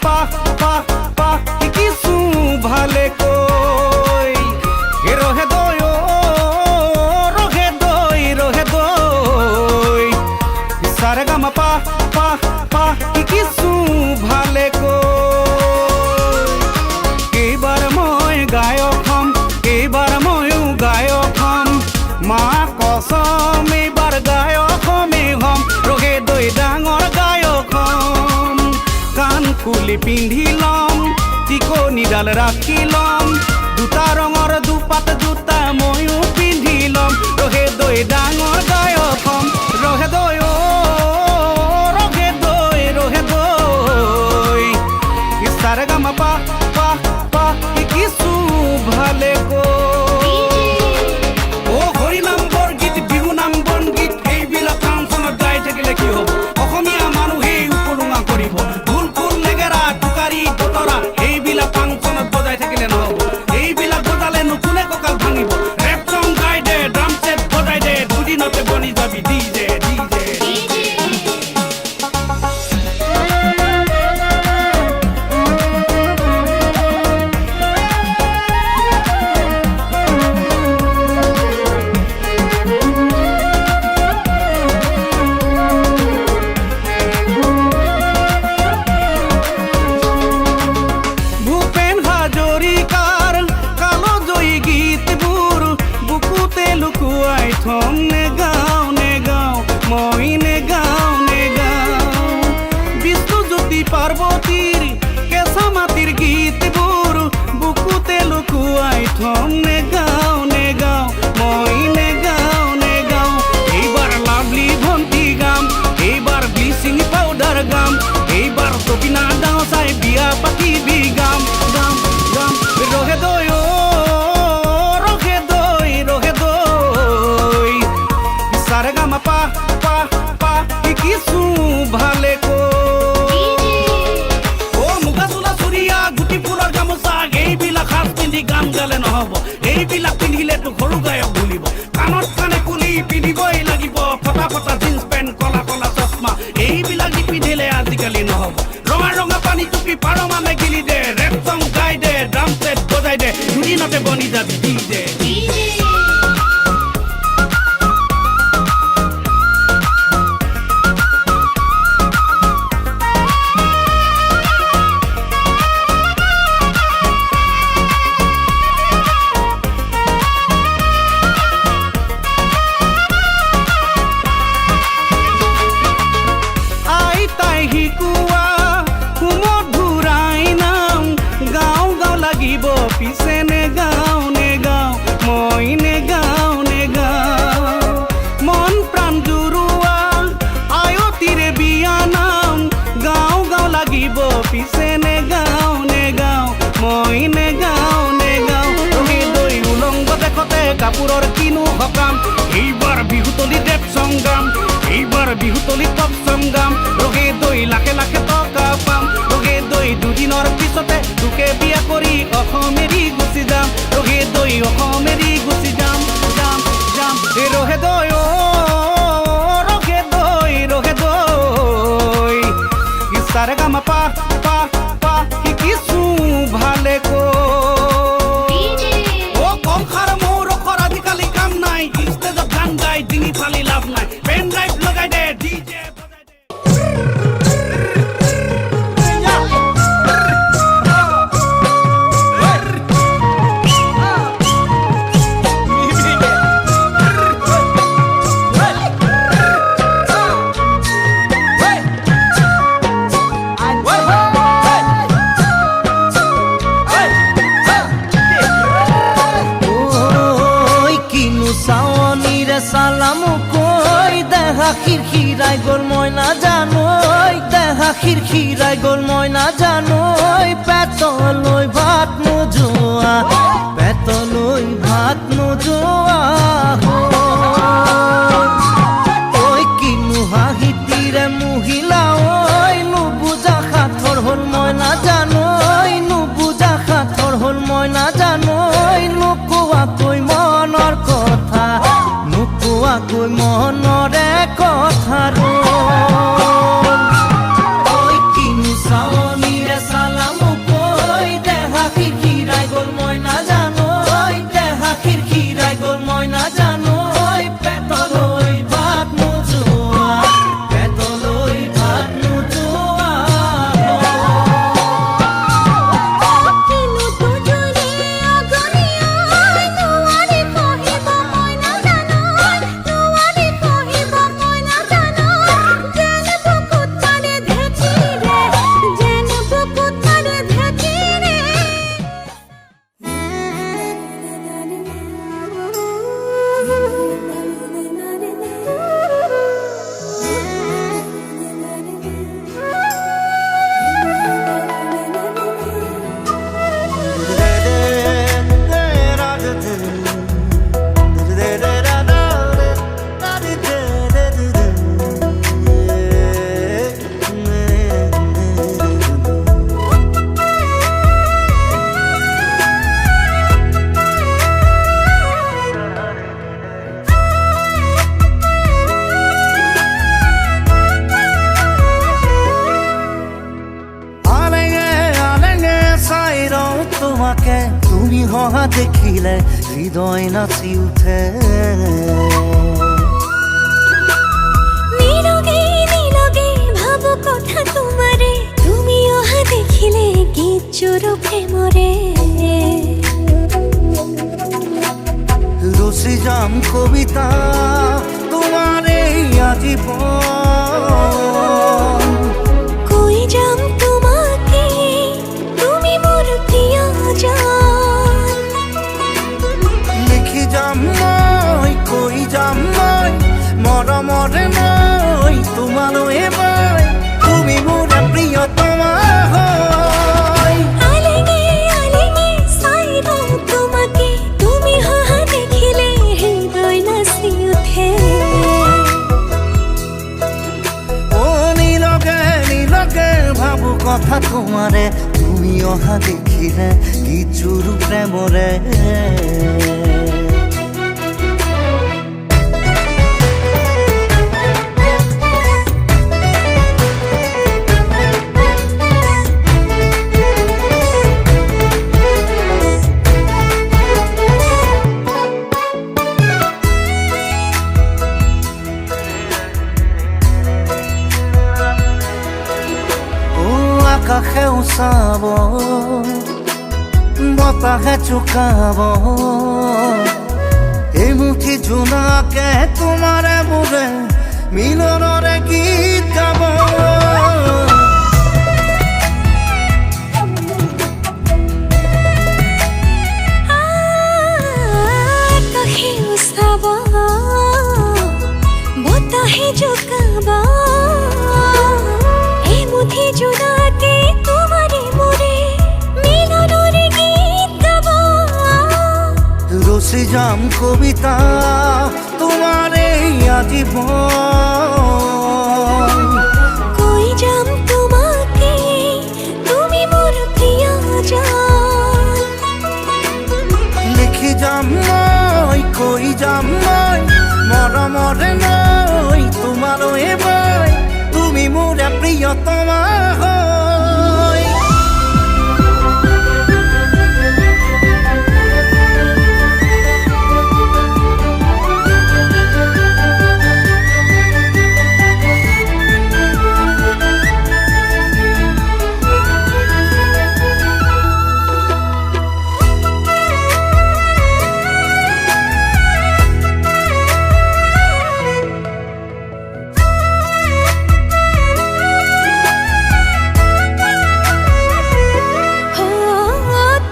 পা পা পা কিছু ভালে কই রহে দই ও রহে দই রহে দই সারে গামা পা পা পা কিছু ভালে কই এইবাৰ মই গায়ক হম এইবাৰ ময়ো গায়ক হম মা কসম এইবাৰ গায়ক হমেই হম ৰহে দই ডাঙৰ গায়ক হম কাণ ফুলি পিন্ধি লম টিকনিডাল ৰাখি লম দুটা ৰঙৰ দুপাত জোতা ময়ো পিন্ধি লম ৰহে দই ডাঙৰ গায়ক হম ৰহে দই ও ৰহে দই সাৰে গামা পা পা পা কিছু ভালে কই ও হৰি নাম বৰগীত বিহু নাম বনগীত এইবিলাক ফাংচনত গাই থাকিলে কি হ'ব অসমীয়া মানুহে উপলুঙা কৰিব ঢোল খোল নেগেৰা টুকাৰী দতৰা এইবিলাক ফাংচনত বজাই থাকিলে নহ'ব এইবিলাক বজালে নুশুনে কঁকাল ভাঙিব ৰেপ চং গাই দে ড্ৰাম ছেট বজাই দে দুদিনতে বনি যাবি ডিজে ডিজে থম নেগাও নেগাও মই নেগাও নেগাও বিষ্ণুজ্যোতি পাৰ্বতীৰ কেঁচা মাটিৰ গীতবোৰ বুকুতে লুকুৱাই থম নেগাও নেগাও মই নেগাও নেগাও এইবাৰ লাভলি ভণ্টি গাম এইবাৰ ব্লিচিং পাউডাৰ গাম এইবাৰ টপিনা গাঁও চাই বিয়া পাতিবি গাম গাম গাম ৰহে দই ও সারে গামা পা পা পা কিছু ভালে কই ও মুগা চোলা চুৰিয়া গুটি ফুলৰ গামোচা এইবিলাক সাজ পিন্ধি গান গালে নহ'ব এইবিলাক পিন্ধিলেতো সৰু গায়ক ভুলিব কাণত কাণে কুলি পিন্ধিবই লাগিব ফটা ফটা জিন্স পেণ্ট কলা কলা চশমা এইবিলাক নিপিন্ধিলে আজিকালি নহ'ব ৰঙা ৰঙা পানী টুপি পাৰ মানে গিলি দে ৰেপ চং গাই দে ড্ৰাম ছেট বজাই দে দুদিনতে বনি যাবি ডিজে পিছে নেগাও নেগাও মই নেগাও নেগাও মন প্ৰাণ জুৰুৱা আয়তিৰে বিয়া নাম গাঁও গাঁও লাগিব পিছে নেগাও নেগাও মই নেগাও নেগাও ৰহে দই উলংগ দেখতে কাপোৰৰ কিনো সকাম এইবাৰ বিহুতলি ৰেপ চং গাম এইবাৰ বিহুতলি পপ চং গাম ৰহে দই লাখে লাখে টকা পাম ৰহে দই দুদিনৰ পিছতে তোকে বিয়া কৰি অসমেৰি গুচি যাম ৰহে দই অসমেৰি গুচি যাম যাম যাম ৰহে দই ও ৰহে দই সাৰে গামা পা পা পা কিছু ভালে কই ও কম খাৰ মোৰ ৰখৰ আজিকালি কাম নাই ষ্টেজত গান গাই ডিঙি ফালি লাভ নাই পেন ড্ৰাইভ লগাই দে ডিজে সালাম কই দেখা খিৰখিৰাই গ'ল মই নাজানো দেখা খিৰখিৰাই গ'ল মই নাজানো পেটলৈ ভাত নোযোৱা পেটলৈ ভাত নোযোৱা ঐ কিনো হাঁহিতিৰে মহিলা ঐ নুবুজা সাঁথৰ হ'ল মই নাজানো নুবুজা সাঁথৰ হ'ল মই নাজানো নোকোৱাকৈ মনৰ কথা নোকোৱাকৈ মনৰে কথা কিনো চাৱনিৰে অহা দেখিলে হৃদয় নাচি উঠে। নীরবে নীরবে ভাবো কথা তোমারে, তুমি অহা দেখিলে গীত জোড়ো প্রেমরে। রচি যাম কবিতা তোমারে আজীবন। কই যাম তোমাকে তুমি মোর প্রিয়জন। লিখি যাম মই কৈ যাম মই মৰমৰে মই তোমালৈ মই, তুমি মোৰ প্ৰিয়তমা হয়। আলেঙে আলেঙে চাইব তোমাকে, তুমি অহা দেখিলে হৃদয় নাচি উঠে। ও নীলকে নীলকে ভাবো কথা তোমারে, তুমি অহা দেখিলে গীত জোৰো প্ৰেমৰে। আকাশেও চাব বতাহে চুকাব, এই মুঠি জোনাকে তোমাৰে মোৰে মিলনৰে গীত গাব। আকাশেও চাব বতাহে জোকাব, এই মুঠি জোনাকে তোমাৰে মোৰে মিলনৰে গীত গাব। রচি যাম কবিতা তোমারে আজীবন। কই যাম তোমাকে তুমি মোর প্রিয়জন। লিখি যাম মই কৈ যাম মই মৰমৰে মই তোমালৈ মই, তুমি মোৰ প্ৰিয়তমা হয়।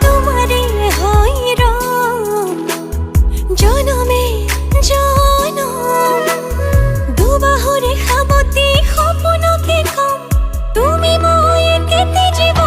তোমাৰে হয় ৰং জনমে জনম, দুবাহুৰে সাবতি সপোনকে কম তুমি মই একেটি জীবন।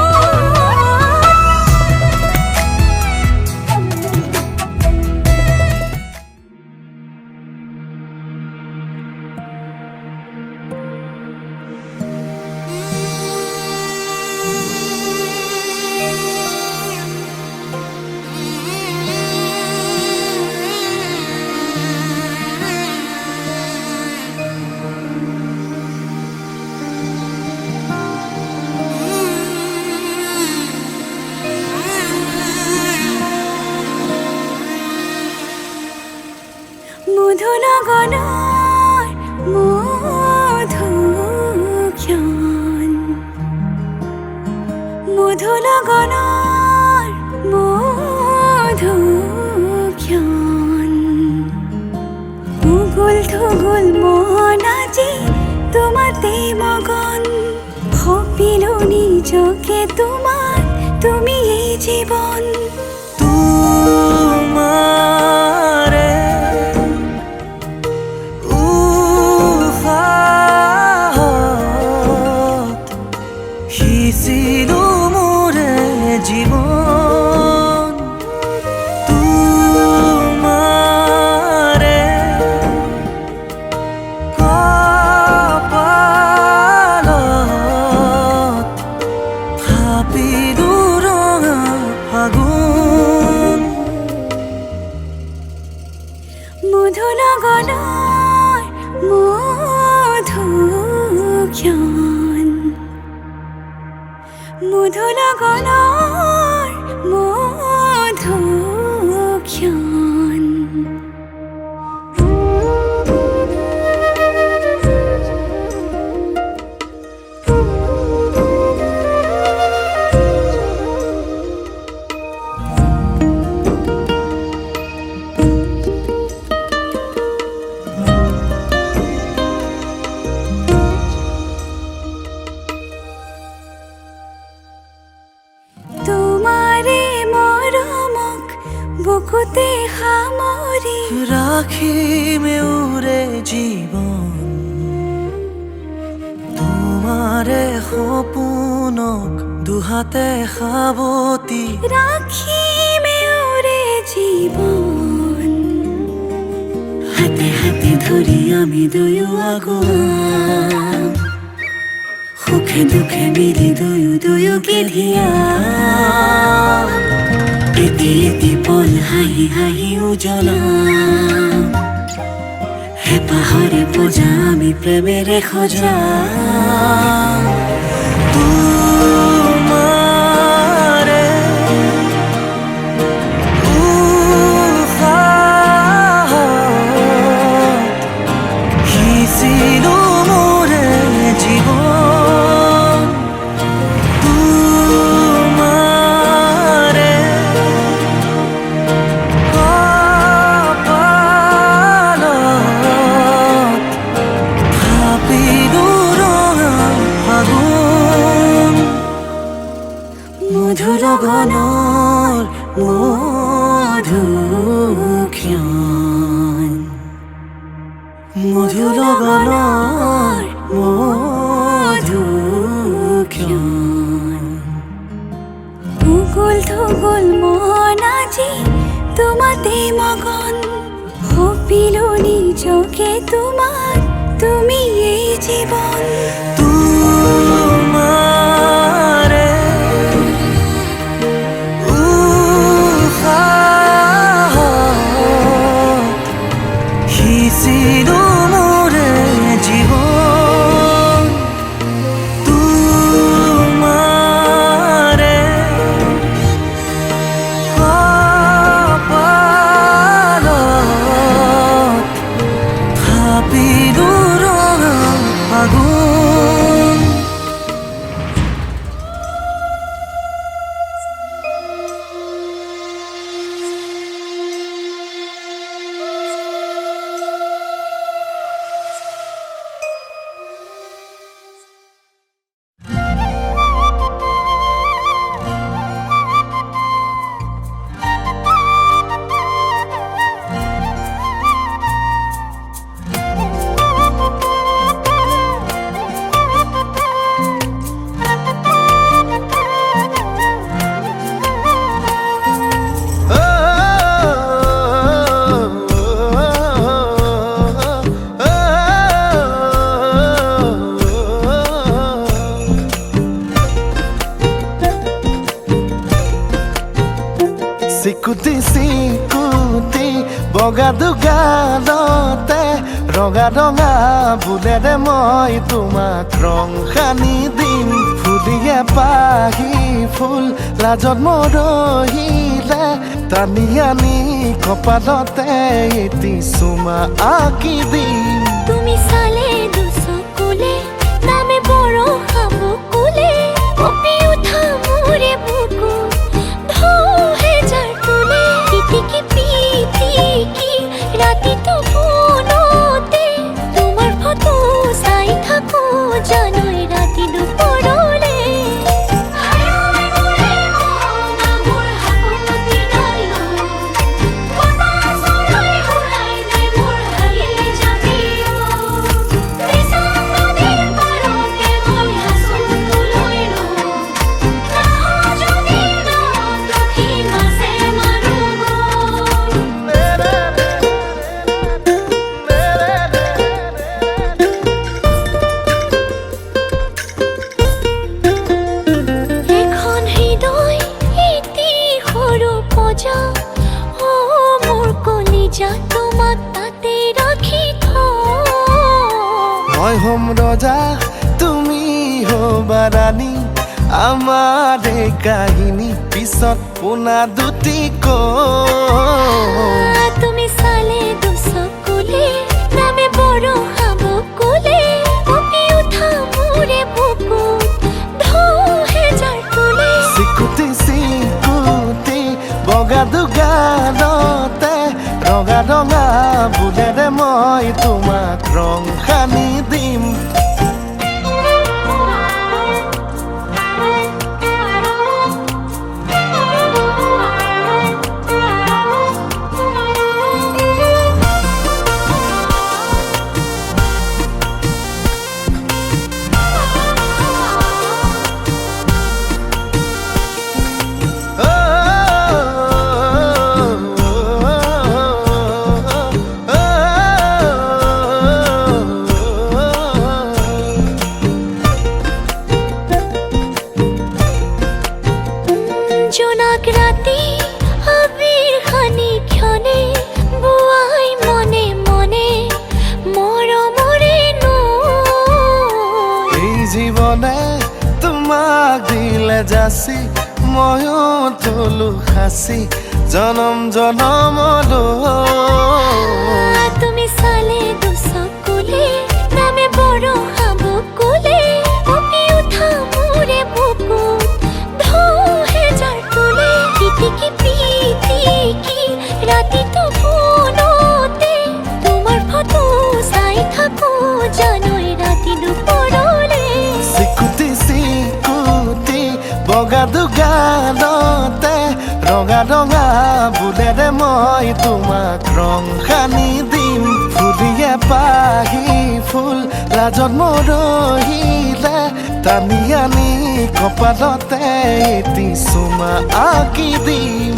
মধুনগনৰ মধুক্ষণ, মধুনগনৰ মধুক্ষণ। উগুল থুগুল মন আজি তোমাতে মগন, ভাবিলো নিজকে তোমাৰ তুমি এই জীবন। তোমাৰে উহাত সিঁচিলো মোৰে জীৱন। তোমাৰে কপালত থাপিলো ৰঙা ফাগুন। মধুনগনৰ মধুক্ষণ, মধুনগনৰ মধুক্ষণ। বুকুতে সামৰি ৰাখিমে উৰে জীৱন তোমাৰে সপোনক দুহাতে সাৱতি ৰাখিমে উৰে জীৱন হাতে হাতে ধৰি আমি দুয়ো আগুৱাম সুখে দুখে মিলি দুয়োকে ধিয়াম এটি এটি পল হাঁহি হাঁহি উজ্বলাম হেঁপাহৰে পূজা আমি প্ৰেমেৰে সজাম তোমাৰে উশাহত সিঁচিলো মোৰে জীৱন তোমাৰে কপালত থাপিলো ৰঙা ফাগুন মধুৰ গণৰ মধুক্ষণ মধুৰ গণৰ মধুক্ষণ উগুল থুগুল মন আজি তোমাতে মগন সপিলো নিজকে তোমাক তুমি এই জীৱন তোমাৰে উশাহত সিঁচিলো মোৰে জীৱন তোমাৰে কপালত থাপিলো ৰঙা ফাগুন চিকুটি চিকুটি বগা দুগালতে ৰঙা ৰঙা বুলেৰে মই তোমাক ৰং সানি দিম ফুলিয়ে পাহি ফুল লাজত মৰহিলে টানি আনি কপালতে এটি চুমা আঁকি দিম তুমি চালে দুচকুলে নামে বৰ সাবকুলে কঁপি উঠা মোৰে বুকু ঢৌহে যাৰ তোলে পিটিকি পিটিকি ৰাতিটো ফোনতে তোমাৰ ফটো চাই থাকো জানই ৰাতি দুপৰলে এখন হৃদয় এটি সৰু পজা অ মোৰ কলিজা তোমাক তাতে ৰাখি থওঁ মই হ'ম ৰজা তুমি হ'বা ৰাণী আমাৰ এই কাহিনী পিছত পোনা দুটি কম তুমি চালে দুচকুলে নামে বৰ সাবকুলে কঁপি উঠা মোৰে বুকুত ঢৌহে যাৰ তোলে চিকুটি চিকুটি বগা দুগালতে ৰঙা ৰঙা বুলেৰে মই তোমাক ৰং সানি দিম এই জীৱনে তোমাক দিলে যাচি ময়ো তোলো সাঁচি জনম জনমলৈ তুমি চালে দুচকুলে নামে বড় হাবুকুলে পপি উঠা মোৰে বুকুত ঢৌহে যাৰ তোলে পিটিকি পিটিকি ৰাতিটো ফোনতে তোমাৰ ফটো চাই থাকো জানৈ ৰাতি দুপৰলে চিকুটি চিকুটি বগা দুগানতে ৰঙা ৰঙা বুলেৰে মই তোমাক ৰং সানি দিম ফুলিয়ে পাহি ফুল লাজত মৰহিলে টানি আনি কপালতে এটি চুমা আঁকি দিম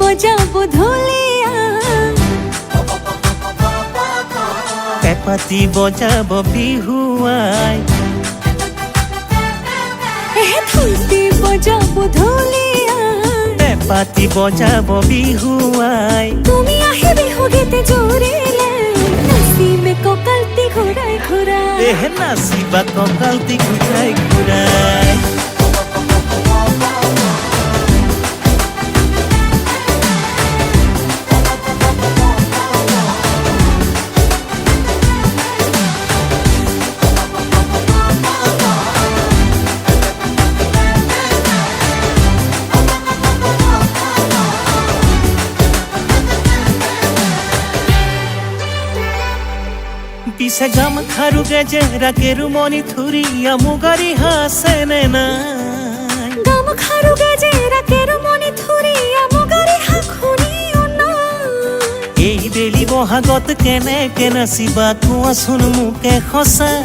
বজাব ধুলিয়া পেপাতি বজাব বিহুৱাই ধুতি বজাব ধুলিয়া পেপাতি বজাব বিহুৱাই তুমি এহে নাচিবা কঁকালটি ঘূৰাই ঘূৰাই পিছে গাম খাৰুগে যে ৰাকেৰু মনি থুৰিয়া মুগাৰী হাছে নে নাই গাম খাৰুগে যে ৰাকেৰু মনি থুৰিয়া মুগাৰী হাখুনিও নাই এই বেলি বহাগত কেনেকে নাচিবা কোৱাচোন মোকে সঁচাই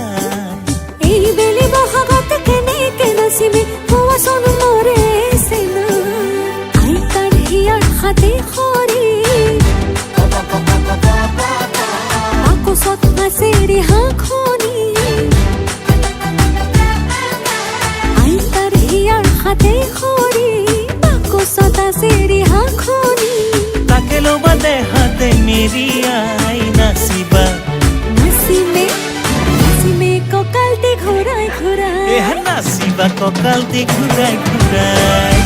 এই বেলি বহাগত কেনেকে নাচিবি কোৱাচোন মোৰে চেনা আইতাৰ হিয়াৰ হাতে খৰি বাকচত আছে ৰিহাখনি আইতাৰ হিয়াৰ হাতে খৰি বাকচত আছে ৰিহাখনি তাকে ল'বা দেহাতে মেৰিয়াই নাচিবা নাচিমে নাচিমে কঁকালটি ঘূৰাই ঘূৰাই এহে নাচিবা কঁকালটি ঘূৰাই ঘূৰাই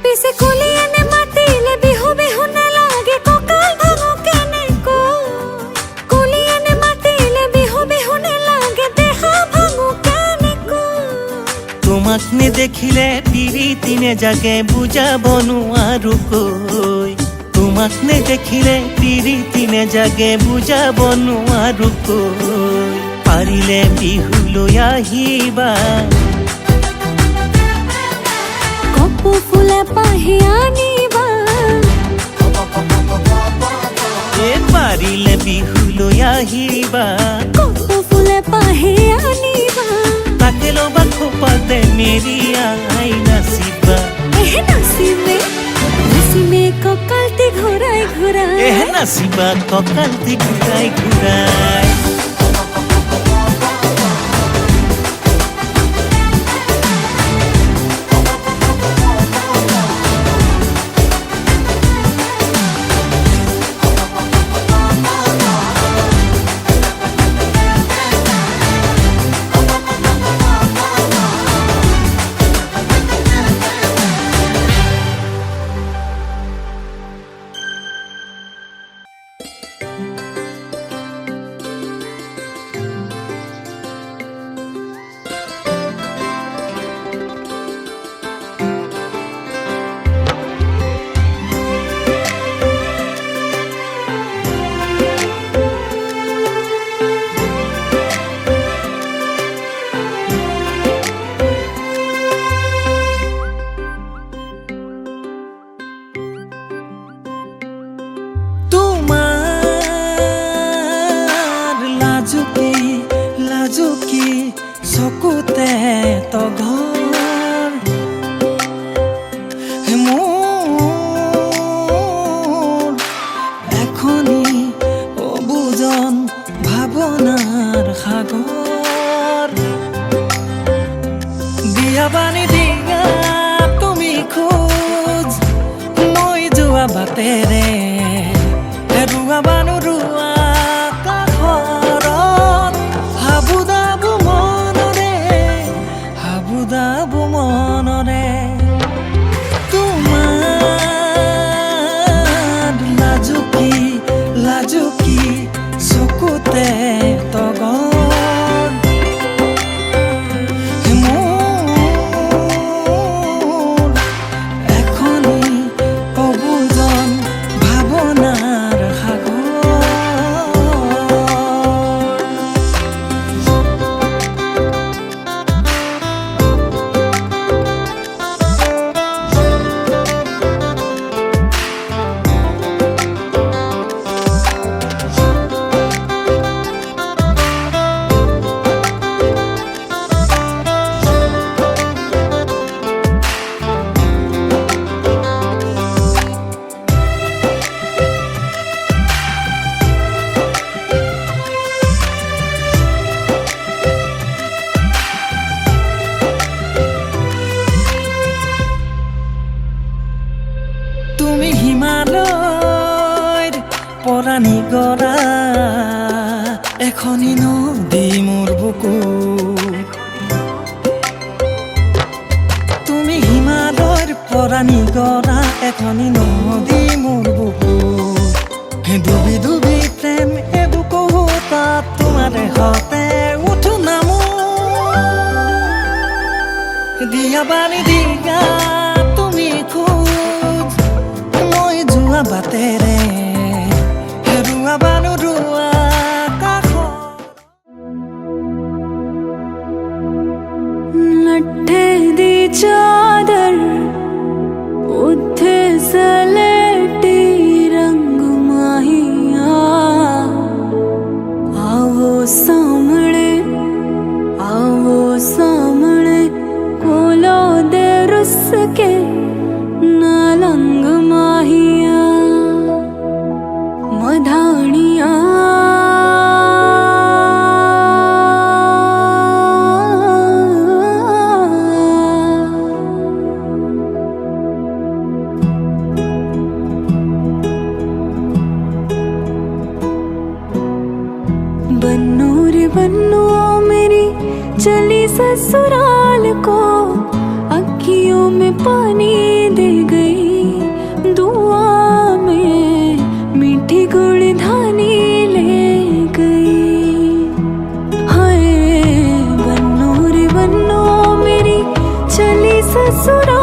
পিছে কলিয়ানে মাতিলে বিহু বিহু নালাগে কঁকাল ভাঙো কেনেকৈ কলিয়ানে মাতিলে বিহু বিহু নালাগে দেহা ভাঙো কেনেকৈ তোমাক নেদেখিলে পিৰিতি নেজাগে বুজাব নোৱাৰো কৈ তোমাক নেদেখিলে পিৰিতি নেজাগে বুজাব নোৱাৰো কৈ পাৰিলে বিহুলৈ আহিবা কপৌ ফুলে পাহি আনিবা পাৰিলে বিহুলৈ আহিবা কপৌ ফুলে পাহি আনিবা তাকে ল'বা খোপাতে মেৰিয়াই নাচিবা এহে নাচিমে নাচিমে কঁকালটি ঘূৰাই ঘূৰাই এহে নাচিবা কঁকালটি ঘূৰাই ঘূৰাই লাজুকি চকুতে তঘৰ মোৰ এখনি অবুজন ভাৱনাৰ সাগৰ দিয়া বানি দিয়া তুমি খোজ মই যোৱা বাটেৰে ৰুৱা বানো ৰুৱা হাবুদাবু মনৰে তোমাৰ লাজুকি চকুতে তগৰ মোৰ এখনি অবুজন ভাৱ বুকুত তুমি হিমালয়ৰ পৰা নিগৰা এখনি নদী মোৰ বুকুত ডুবি ডুবি প্ৰেম এবুকু তাত তোমাৰ হতে উঠো নামো দিয়া বাণী দিয়া তুমি খোজ মই যোৱা বাটেৰে হেৰুৱা বানো ৰুৱা लट्ठे दी चादर उत्थे सलेटी रंग माहिया आवो सामने कोलो दे रुस के नालंग माहिया मधानिया बन्नो रे बन्नो मेरी चली ससुराल को अखियों में पानी दे गई दुआ में मीठी गुड़धानी ले गई हाय बन्नो रे बन्नो मेरी चली ससुराल